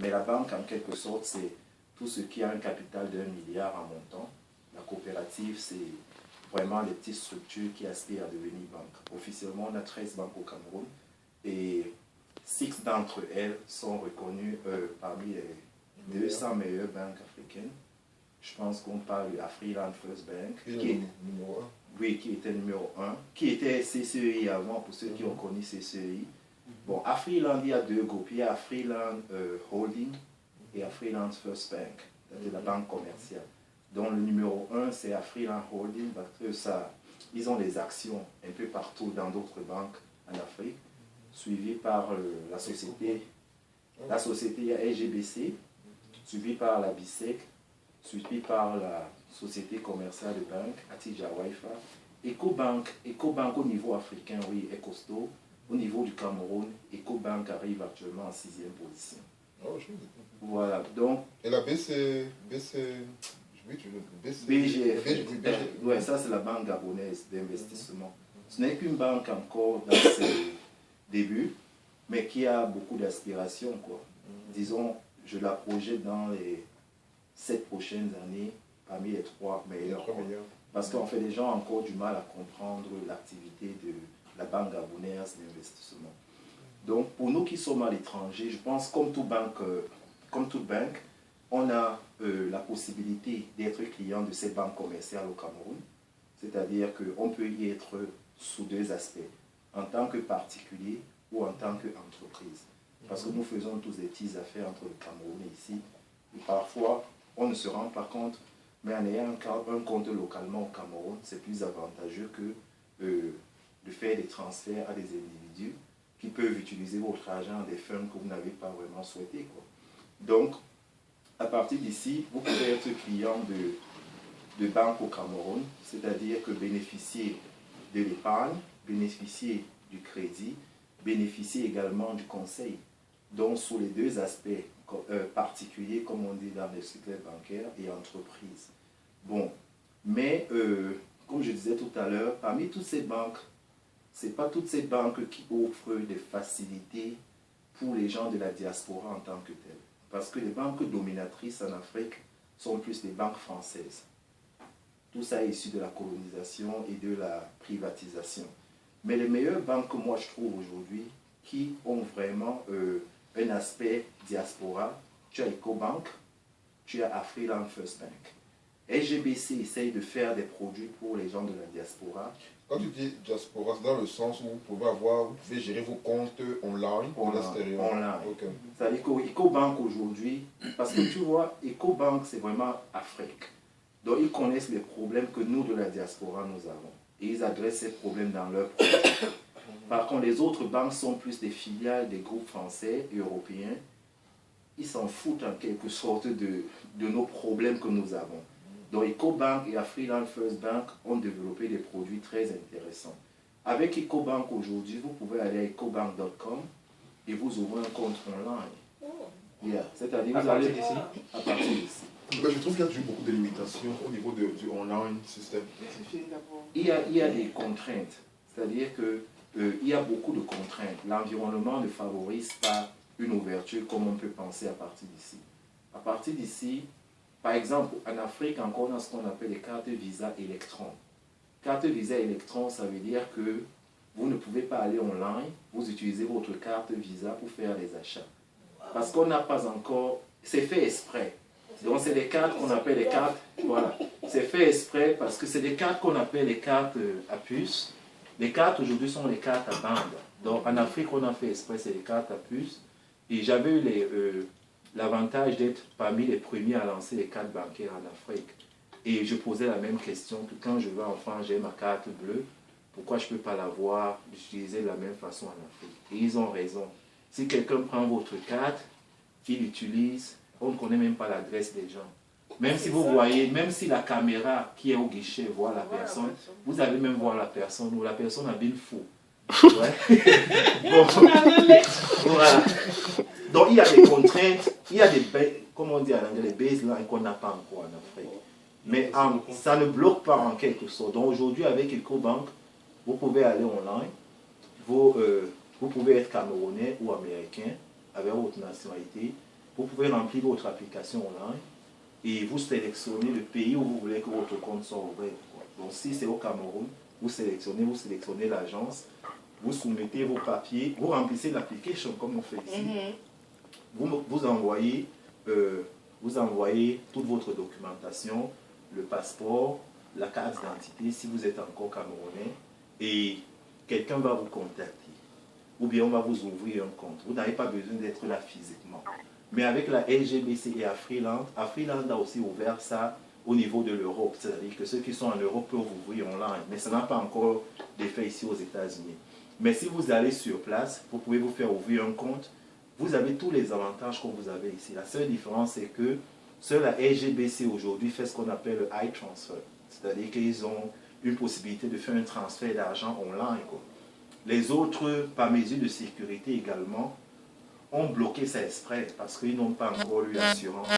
Mais la banque, en quelque sorte, c'est tout ce qui a un capital d'1 milliard en montant. La coopérative, c'est vraiment les petites structures qui aspirent à devenir banque. Officiellement, on a 13 banques au Cameroun et 6 d'entre elles sont reconnues parmi les 200 meilleures banques africaines. Je pense qu'on parle de Afriland First Bank, qui est numéro 1. Oui, qui était numéro 1, qui était CCEI avant, pour ceux qui ont connu CCEI. Bon, Afriland, il y a 2 groupes. Il y a Afriland Holding et Afriland First Bank, c'est la banque commerciale. Donc le numéro 1, c'est Afriland Holding, parce que ils ont des actions un peu partout dans d'autres banques en Afrique, suivi par la société SGBC, suivi par la BISEC, suivi par la société commerciale de banque, Atija Waifa. Ecobank au niveau africain, oui, est costaud. Au niveau du Cameroun, Ecobank arrive actuellement en 6e position. Oh, voilà, donc... Et la BGF, ouais, ça c'est la banque gabonaise d'investissement. Ce n'est qu'une banque encore dans ses débuts, mais qui a beaucoup d'aspirations, quoi. Disons, je la projette dans les 7 prochaines années parmi les 3 meilleurs. Parce qu'en fait, les gens ont encore du mal à comprendre l'activité de la banque gabonaise d'investissement. Donc, pour nous qui sommes à l'étranger, je pense comme toute banque, on a la possibilité d'être client de ces banques commerciales au Cameroun. C'est-à-dire qu'on peut y être sous 2 aspects, en tant que particulier ou en tant qu'entreprise. Parce que nous faisons tous des petites affaires entre le Cameroun et ici. Et parfois, on ne se rend pas compte, mais en ayant un compte localement au Cameroun, c'est plus avantageux que de faire des transferts à des individus qui peuvent utiliser votre argent à des fins que vous n'avez pas vraiment souhaité, quoi. Donc, à partir d'ici, vous pouvez être client de banques au Cameroun, c'est-à-dire que bénéficier de l'épargne, bénéficier du crédit, bénéficier également du conseil. Donc, sous les 2 aspects particuliers, comme on dit dans les secteurs bancaires et entreprises. Bon, mais comme je disais tout à l'heure, parmi toutes ces banques, ce n'est pas toutes ces banques qui offrent des facilités pour les gens de la diaspora en tant que telles. Parce que les banques dominatrices en Afrique sont plus des banques françaises. Tout ça est issu de la colonisation et de la privatisation. Mais les meilleures banques que moi je trouve aujourd'hui, qui ont vraiment un aspect diaspora, tu as Ecobank, tu as Afriland First Bank. SGBC essaye de faire des produits pour les gens de la diaspora. Quand tu dis diaspora, c'est dans le sens où vous pouvez gérer vos comptes online ou à l'extérieur. Online. Okay. C'est-à-dire qu'Ecobank aujourd'hui, parce que tu vois, Ecobank c'est vraiment Afrique. Donc ils connaissent les problèmes que nous de la diaspora nous avons. Et ils adressent ces problèmes dans leurs projets. Par contre, les autres banques sont plus des filiales des groupes français et européens. Ils s'en foutent en quelque sorte de nos problèmes que nous avons. Donc Ecobank et Afriland First Bank ont développé des produits très intéressants. Avec Ecobank aujourd'hui, vous pouvez aller à ecobank.com et vous ouvrez un compte online. Yeah. C'est-à-dire vous allez ici à partir d'ici. Je trouve qu'il y a toujours beaucoup de limitations au niveau du online système. Il y a des contraintes. C'est-à-dire qu'il y a beaucoup de contraintes. L'environnement ne favorise pas une ouverture comme on peut penser à partir d'ici. À partir d'ici, par exemple, en Afrique, encore on a ce qu'on appelle les cartes Visa Electron. Carte Visa Electron, ça veut dire que vous ne pouvez pas aller online, vous utilisez votre carte Visa pour faire les achats. Parce qu'on n'a pas encore... C'est fait exprès. Donc c'est des cartes qu'on appelle les cartes... Voilà. C'est fait exprès parce que c'est des cartes qu'on appelle les cartes à puce. Les cartes aujourd'hui sont les cartes à bande. Donc en Afrique, on a fait exprès, c'est les cartes à puce. Et j'avais eu l'avantage d'être parmi les premiers à lancer les cartes bancaires en Afrique. Et je posais la même question que quand je vais en France, j'ai ma carte bleue, pourquoi je ne peux pas l'avoir, d'utiliser de la même façon en Afrique? Et ils ont raison. Si quelqu'un prend votre carte, il l'utilise, on ne connaît même pas l'adresse des gens. Même si vous voyez, même si la caméra qui est au guichet voit la personne, vous allez même voir la personne, ou la personne a bien faux. Ouais. Bon. Voilà. Donc il y a des contraintes, il y a des, comme on dit en anglais, des baselines qu'on n'a pas encore en Afrique. Mais ça ne bloque pas en quelque sorte. Donc aujourd'hui avec Ecobank, vous pouvez aller online, vous pouvez être camerounais ou américain avec votre nationalité vous pouvez remplir votre application online et vous sélectionnez le pays où vous voulez que votre compte soit ouvert. Donc si c'est au Cameroun, vous sélectionnez l'agence, vous soumettez vos papiers, vous remplissez l'application comme on fait ici. Vous envoyez toute votre documentation, le passeport, la carte d'identité si vous êtes encore camerounais, et quelqu'un va vous contacter. Ou bien on va vous ouvrir un compte. Vous n'avez pas besoin d'être là physiquement. Mais avec la LGBC et Afriland a aussi ouvert ça au niveau de l'Europe. C'est-à-dire que ceux qui sont en Europe peuvent ouvrir online. Mais ça n'a pas encore d'effet ici aux États-Unis. Mais si vous allez sur place, vous pouvez vous faire ouvrir un compte. Vous avez tous les avantages que vous avez ici. La seule différence, c'est que seule la LGBC aujourd'hui fait ce qu'on appelle le iTransfer. C'est-à-dire qu'ils ont une possibilité de faire un transfert d'argent online, quoi. Les autres, par mesure de sécurité également, ont bloqué ça exprès parce qu'ils n'ont pas encore eu l'assurance